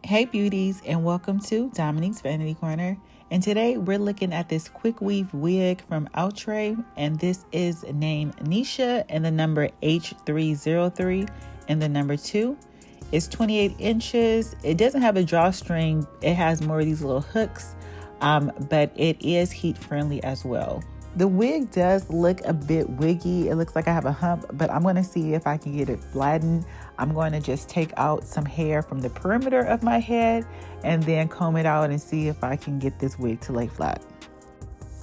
Hey beauties, and welcome to Dominique's Vanity Corner. And today we're looking at this quick weave wig from Outre, and this is named Neesha and the number H303 and the number 2. It's 28 inches. It doesn't have a drawstring. It has more of these little hooks, but it is heat friendly as well. The wig does look a bit wiggy. It looks like I have a hump, but I'm going to see if I can get it flattened. I'm going to just take out some hair from the perimeter of my head and then comb it out and see if I can get this wig to lay flat.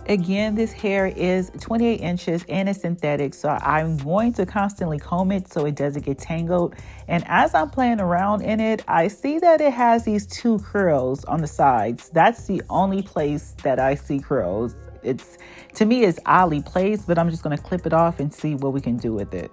Again, this hair is 28 inches and it's synthetic, so I'm going to constantly comb it so it doesn't get tangled. And as I'm playing around in it, I see that it has these 2 curls on the sides. That's the only place that I see curls. To me, it's oddly placed, but I'm just going to clip it off and see what we can do with it.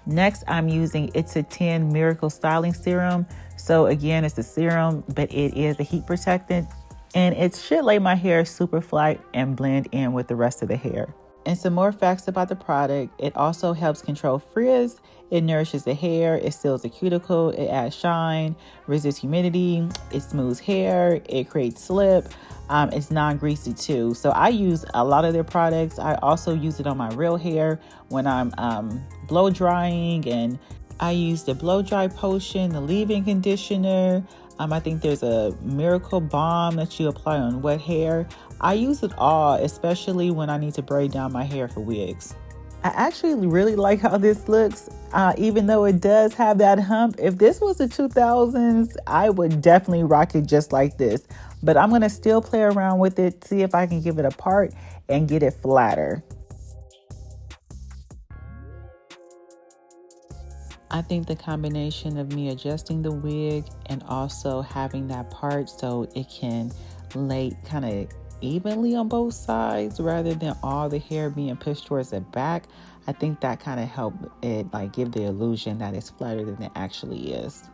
Next, I'm using It's a 10 Miracle Styling Serum. So again, it's a serum, but it is a heat protectant, and it should lay my hair super flat and blend in with the rest of the hair. And some more facts about the product: it also helps control frizz, it nourishes the hair, it seals the cuticle, it adds shine, resists humidity, it smooths hair, it creates slip. It's non-greasy too. So I use a lot of their products. I also use it on my real hair when I'm blow drying, and I use the blow dry potion, the leave-in conditioner. I think there's a miracle balm that you apply on wet hair. I use it all, especially when I need to braid down my hair for wigs. I actually really like how this looks, even though it does have that hump. If this was the 2000s, I would definitely rock it just like this. But I'm going to still play around with it, see if I can give it a part and get it flatter. I think the combination of me adjusting the wig and also having that part so it can lay kind of evenly on both sides rather than all the hair being pushed towards the back, I think that kind of helped it give the illusion that it's flatter than it actually is.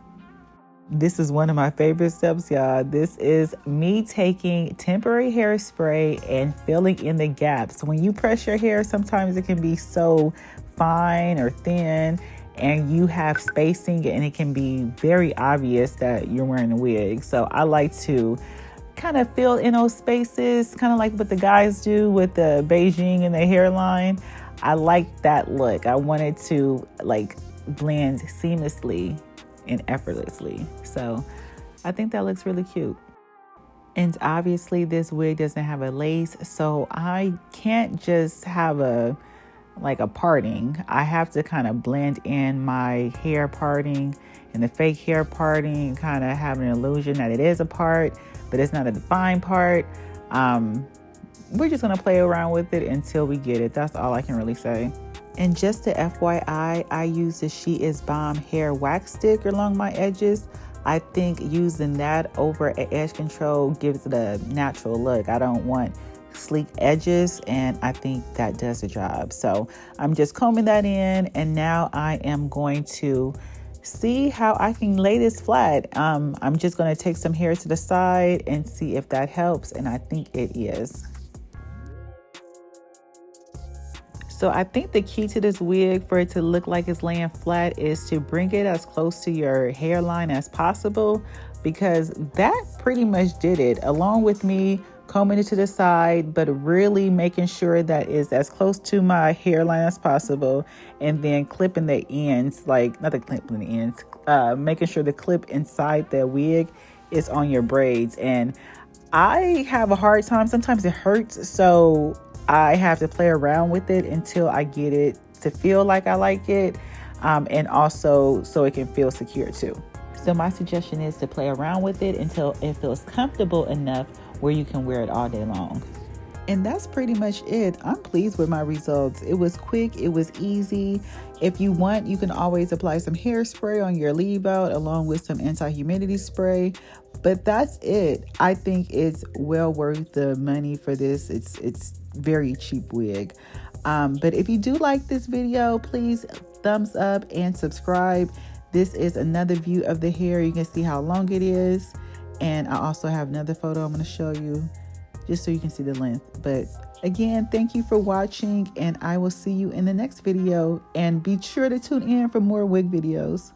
This is one of my favorite steps, y'all. This is me taking temporary hairspray and filling in the gaps. When you press your hair, sometimes it can be so fine or thin, and you have spacing, and it can be very obvious that you're wearing a wig. So I like to kind of fill in those spaces, kind of like what the guys do with the Beijing and the hairline. I like that look. I wanted to blend seamlessly and effortlessly. So I think that looks really cute. And obviously this wig doesn't have a lace, so I can't just have a parting. I have to kind of blend in my hair parting and the fake hair parting, kind of have an illusion that it is a part, but it's not a defined part. We're just going to play around with it until we get it. That's all I can really say. And just to FYI, I use the She Is Bomb hair wax stick along my edges. I think using that over an edge control gives it a natural look. I don't want sleek edges, and I think that does the job. So I'm just combing that in, and now I am going to see how I can lay this flat. I'm just going to take some hair to the side and see if that helps, and I think it is. So I think the key to this wig for it to look like it's laying flat is to bring it as close to your hairline as possible, because that pretty much did it, along with me combing it to the side, but really making sure that it's as close to my hairline as possible, and then clipping the ends, making sure the clip inside the wig is on your braids. And I have a hard time, sometimes it hurts, so I have to play around with it until I get it to feel like I like it, and also so it can feel secure too. So my suggestion is to play around with it until it feels comfortable enough where you can wear it all day long. And that's pretty much it. I'm pleased with my results. It was quick, it was easy. If you want, you can always apply some hairspray on your leave out along with some anti-humidity spray. But that's it. I think it's well worth the money for this. It's very cheap wig. But if you do like this video, please thumbs up and subscribe. This is another view of the hair. You can see how long it is. And I also have another photo I'm going to show you just so you can see the length. But again, thank you for watching, and I will see you in the next video. And be sure to tune in for more wig videos.